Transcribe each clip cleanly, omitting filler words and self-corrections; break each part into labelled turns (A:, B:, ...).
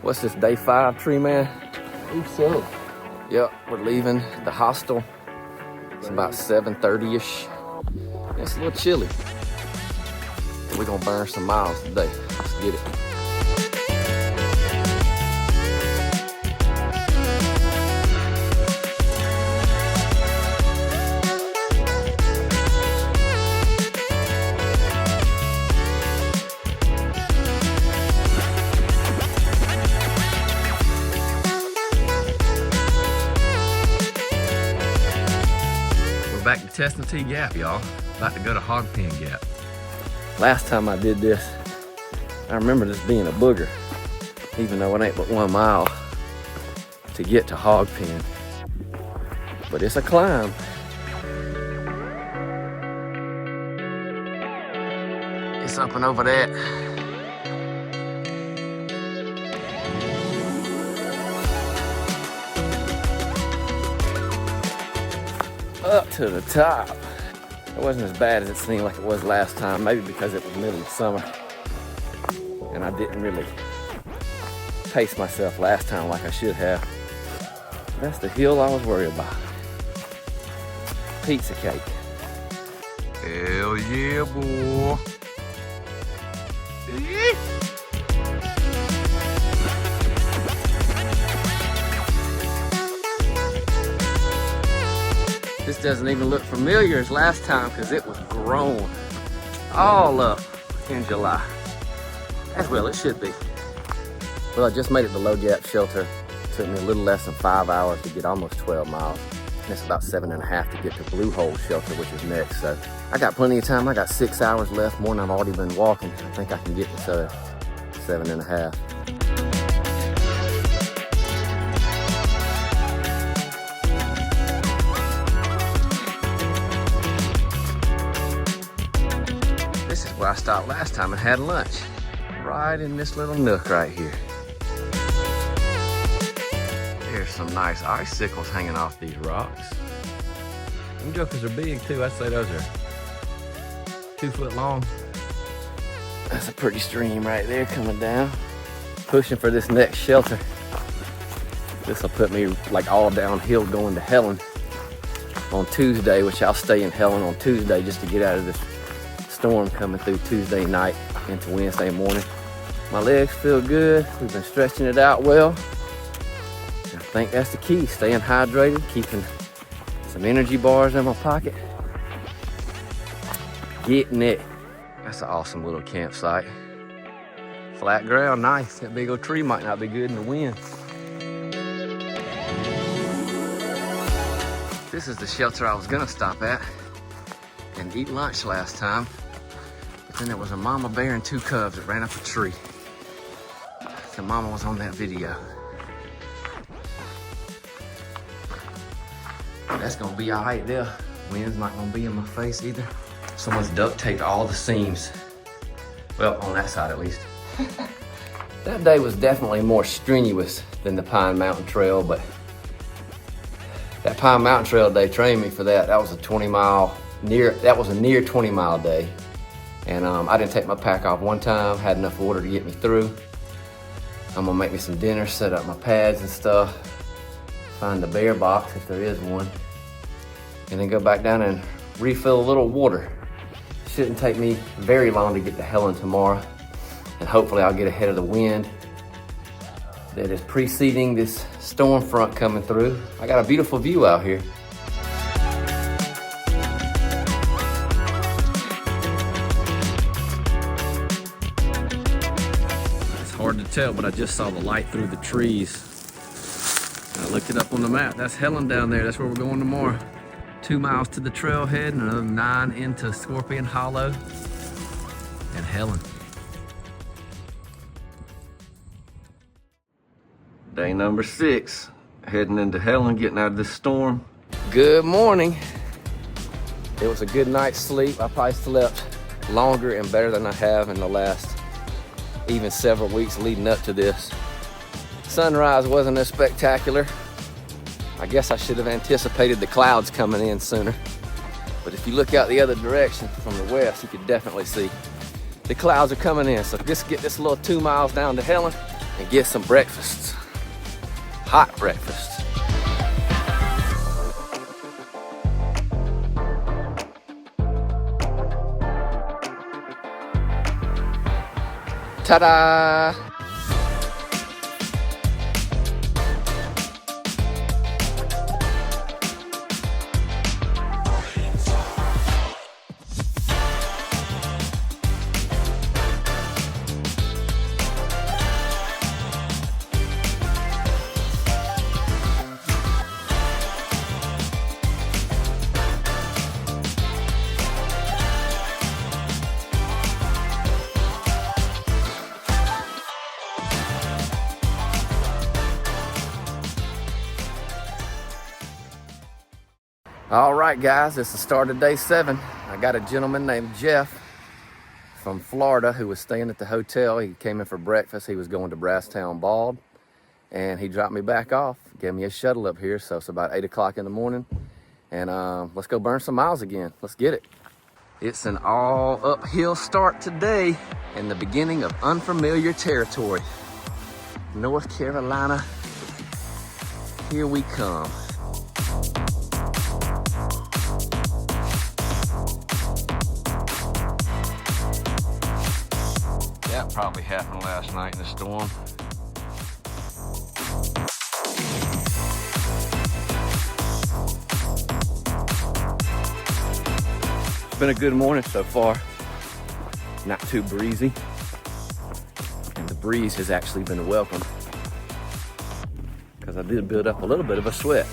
A: What's this, day 5, Tree Man?
B: Think so.
A: Yep, we're leaving the hostel. It's about 7:30-ish. It's a little chilly. We're gonna burn some miles today. Let's get it. Back to Neel Gap, y'all. About to go to Hog Pen Gap. Last time I did this, I remember this being a booger, even though it ain't but 1 mile to get to Hog Pen. But it's a climb. It's up and over that. Up to the top. It wasn't as bad as it seemed like it was last time, maybe because it was middle of summer and I didn't really pace myself last time like I should have. That's the hill I was worried about. Pizza cake. Hell yeah, boy. This doesn't even look familiar as last time because it was grown all up in July. As well it should be. Well, I just made it to Low Gap shelter. It took me a little less than 5 hours to get almost 12 miles. And it's about 7.5 to get to Blue Hole shelter, which is next. So I got plenty of time. I got 6 hours left, more than I've already been walking. I think I can get to 7.5. This is where I stopped last time and had lunch. Right in this little nook right here. There's some nice icicles hanging off these rocks. Them jokers are big too. I'd say those are 2 foot long. That's a pretty stream right there coming down. Pushing for this next shelter. This will put me like all downhill going to Helen on Tuesday, which I'll stay in Helen on Tuesday just to get out of this storm coming through Tuesday night into Wednesday morning. My legs feel good. We've been stretching it out well. I think that's the key, staying hydrated, keeping some energy bars in my pocket. Getting it. That's an awesome little campsite. Flat ground, nice. That big old tree might not be good in the wind. This is the shelter I was gonna stop at and eat lunch last time. But then there was a mama bear and 2 cubs that ran up a tree. The mama was on that video. That's gonna be all right there. Wind's not gonna be in my face either. Someone's duct taped all the seams. Well, on that side at least. That day was definitely more strenuous than the Pine Mountain Trail, but that Pine Mountain Trail day trained me for that. That was a 20-mile, that was a near 20-mile day. And I didn't take my pack off one time, had enough water to get me through. I'm gonna make me some dinner, set up my pads and stuff, find the bear box if there is one, and then go back down and refill a little water. Shouldn't take me very long to get to Helen tomorrow, and hopefully I'll get ahead of the wind that is preceding this storm front coming through. I got a beautiful view out here. Hard to tell, but I just saw the light through the trees. I looked it up on the map. That's Helen down there. That's where we're going tomorrow. 2 miles to the trailhead and another 9 into Scorpion Hollow and Helen. Day number 6, heading into Helen, getting out of this storm. Good morning. It was a good night's sleep. I probably slept longer and better than I have in the last even several weeks leading up to this. Sunrise wasn't as spectacular. I guess I should have anticipated the clouds coming in sooner. But if you look out the other direction from the west, you can definitely see the clouds are coming in. So just get this little 2 miles down to Helen and get some breakfasts. Hot breakfast. Ta-da! All right, guys, it's the start of day 7. I got a gentleman named Jeff from Florida who was staying at the hotel. He came in for breakfast. He was going to Brasstown Bald, and he dropped me back off, gave me a shuttle up here. So it's about 8 o'clock in the morning, and let's go burn some miles again. Let's get it. It's an all uphill start today in the beginning of unfamiliar territory. North Carolina, here we come. That probably happened last night in the storm. It's been a good morning so far. Not too breezy. And the breeze has actually been welcome, because I did build up a little bit of a sweat.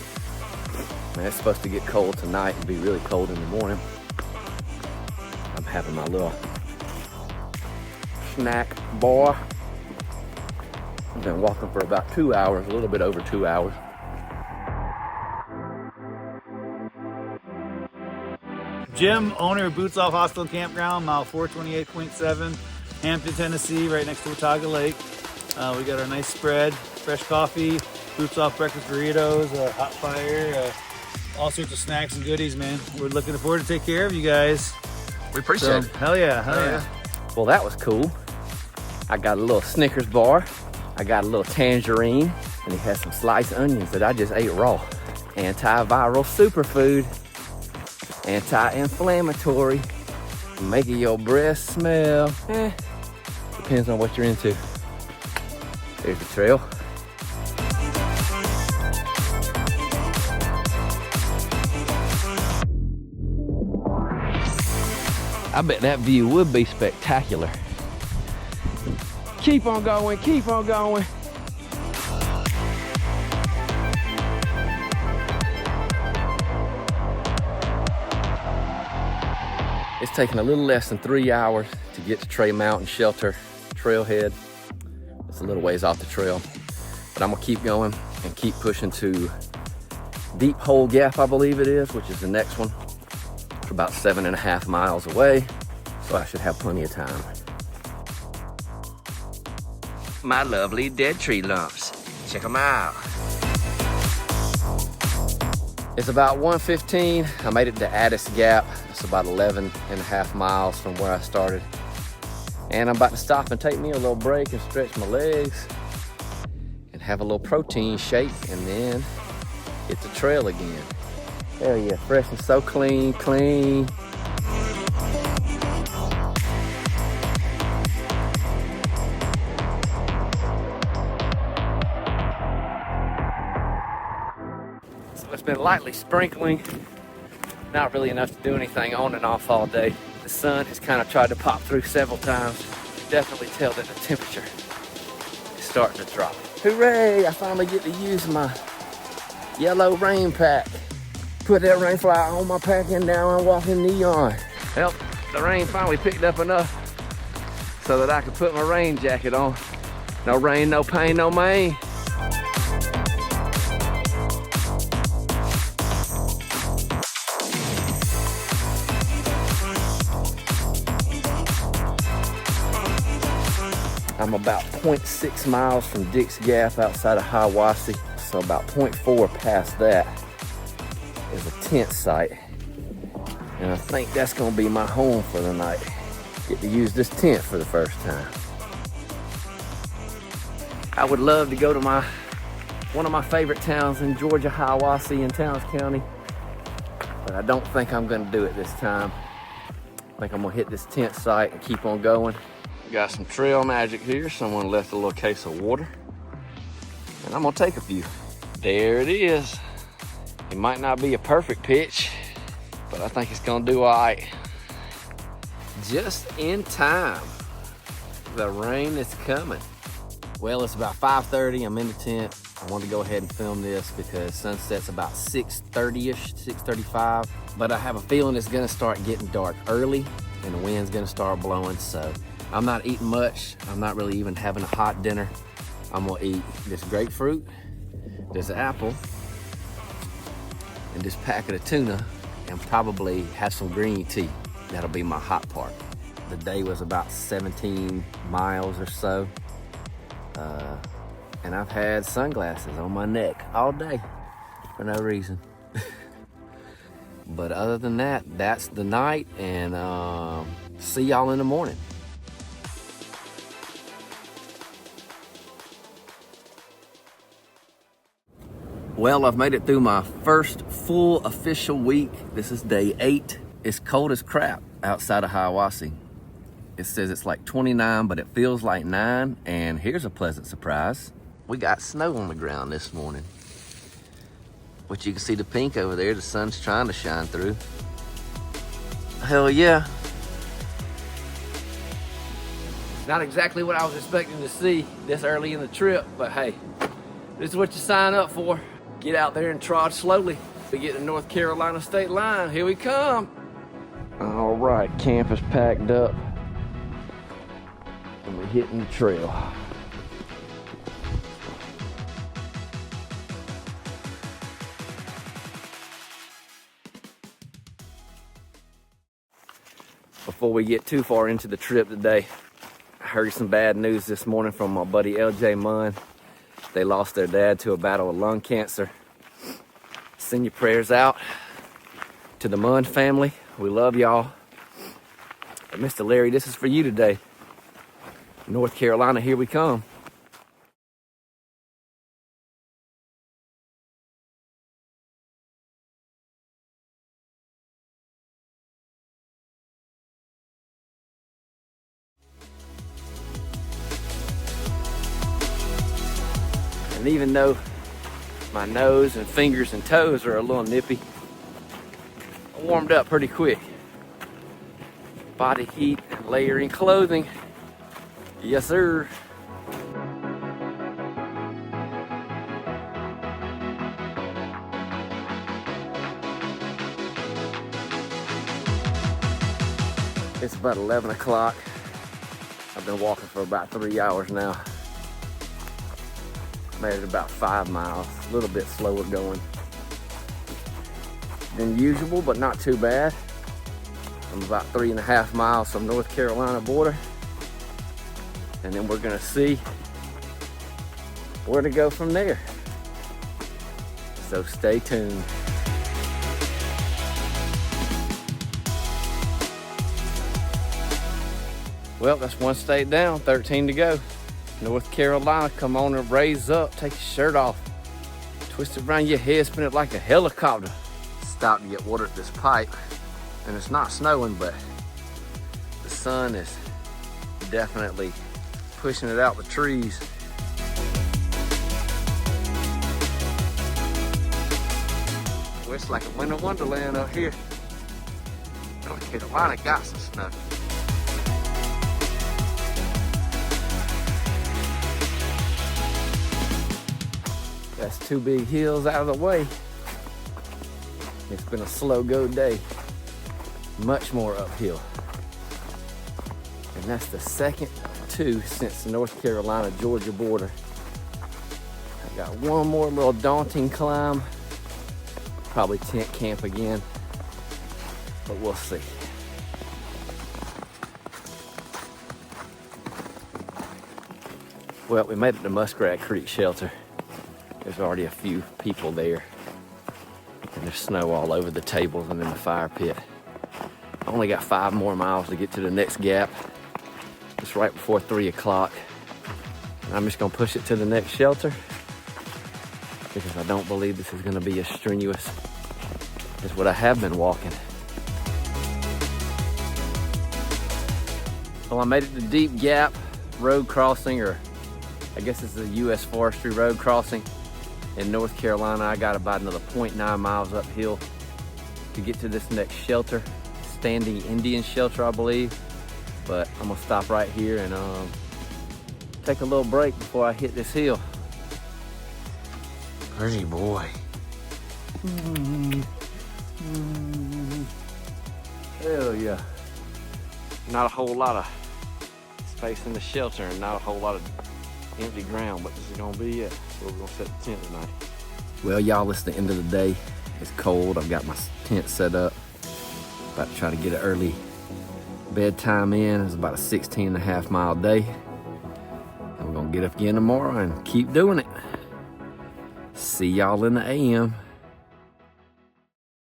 A: Man, it's supposed to get cold tonight and be really cold in the morning. I'm having my little snack bar. I've been walking for about 2 hours, a little bit over 2 hours.
B: Jim, owner of Boots Off Hostel Campground, mile 428.7, Hampton, Tennessee, right next to Watauga Lake. We got our nice spread, fresh coffee, Boots Off breakfast burritos, hot fire, all sorts of snacks and goodies, man. We're looking forward to take care of you guys.
A: We appreciate it.
B: Hell yeah, hell yeah.
A: Well, that was cool. I got a little Snickers bar. I got a little tangerine, and he has some sliced onions that I just ate raw. Antiviral superfood, anti-inflammatory, making your breath smell. Depends on what you're into. There's the trail. I bet that view would be spectacular. Keep on going, keep on going. It's taken a little less than 3 hours to get to Trey Mountain Shelter trailhead. It's a little ways off the trail, but I'm gonna keep going and keep pushing to Deep Hole Gap, I believe it is, which is the next one. It's about 7.5 miles away, so I should have plenty of time. My lovely dead tree lumps. Check them out. It's about 1:15. I made it to Addis Gap. It's about 11.5 miles from where I started. And I'm about to stop and take me a little break and stretch my legs and have a little protein shake, and then hit the trail again. Hell yeah, fresh and so clean, clean. It's been lightly sprinkling, not really enough to do anything on and off all day. The sun has kind of tried to pop through several times. Definitely tell that the temperature is starting to drop. Hooray, I finally get to use my yellow rain pack. Put that rain fly on my pack, and now I'm walking neon. Well, the rain finally picked up enough so that I could put my rain jacket on. No rain, no pain, no main. I'm about 0.6 miles from Dick's Gap outside of Hiawassee, so about 0.4 past that is a tent site, and I think that's gonna be my home for the night. Get to use this tent for the first time. I would love to go to one of my favorite towns in Georgia, Hiawassee in Towns County, but I don't think I'm gonna do it this time. I think I'm gonna hit this tent site and keep on going. Got some trail magic here. Someone left a little case of water, and I'm gonna take a few. There it is. It might not be a perfect pitch, but I think it's gonna do all right. Just in time. The rain is coming. Well, it's about 5:30. I'm in the tent. I wanted to go ahead and film this because sunset's about 6:30-ish, 6:35. But I have a feeling it's gonna start getting dark early and the wind's gonna start blowing. So I'm not eating much. I'm not really even having a hot dinner. I'm gonna eat this grapefruit, this apple, and this packet of tuna, and probably have some green tea. That'll be my hot part. The day was about 17 miles or so. And I've had sunglasses on my neck all day for no reason. But other than that, that's the night, and see y'all in the morning. Well, I've made it through my first full official week. This is day 8. It's cold as crap outside of Hiawassee. It says it's like 29, but it feels like 9. And here's a pleasant surprise. We got snow on the ground this morning. But you can see the pink over there. The sun's trying to shine through. Hell yeah. Not exactly what I was expecting to see this early in the trip, but hey, this is what you sign up for. Get out there and trot slowly. We get to North Carolina state line. Here we come. All right, camp is packed up. And we're hitting the trail. Before we get too far into the trip today, I heard some bad news this morning from my buddy LJ Munn. They lost their dad to a battle of lung cancer. Send your prayers out to the Munn family. We love y'all. And Mr. Larry, this is for you today. North Carolina, here we come. And even though my nose and fingers and toes are a little nippy, I warmed up pretty quick. Body heat and layering clothing. Yes, sir. It's about 11 o'clock. I've been walking for about 3 hours now. Made it about 5 miles, a little bit slower going than usual, but not too bad. I'm about 3.5 miles from North Carolina border. And then we're gonna see where to go from there. So stay tuned. Well, that's one state down, 13 to go. North Carolina, come on and raise up, take your shirt off. Twist it around your head, spin it like a helicopter. Stop to get water at this pipe. And it's not snowing, but the sun is definitely pushing it out the trees. Well, it's like a winter wonderland out here. North Carolina got some snow. That's 2 big hills out of the way. It's been a slow go day. Much more uphill. And that's the second 2 since the North Carolina-Georgia border. I got one more little daunting climb. Probably tent camp again, but we'll see. Well, we made it to Muskrat Creek Shelter. There's already a few people there. And there's snow all over the tables and in the fire pit. I only got 5 more miles to get to the next gap. It's right before 3 o'clock. I'm just gonna push it to the next shelter because I don't believe this is gonna be as strenuous as what I have been walking. Well, I made it to Deep Gap road crossing, or I guess it's a U.S. Forestry road crossing in North Carolina. I got about another 0.9 miles uphill to get to this next shelter, Standing Indian Shelter, I believe. But I'm gonna stop right here and take a little break before I hit this hill. Pretty boy. Hell yeah. Not a whole lot of space in the shelter and not a whole lot of empty ground, but this is gonna be it. So we're gonna set the tent tonight. Well, y'all, it's the end of the day. It's cold. I've got my tent set up. About to try to get an early bedtime in. It's about a 16.5 mile day. And we're gonna get up again tomorrow and keep doing it. See y'all in the AM.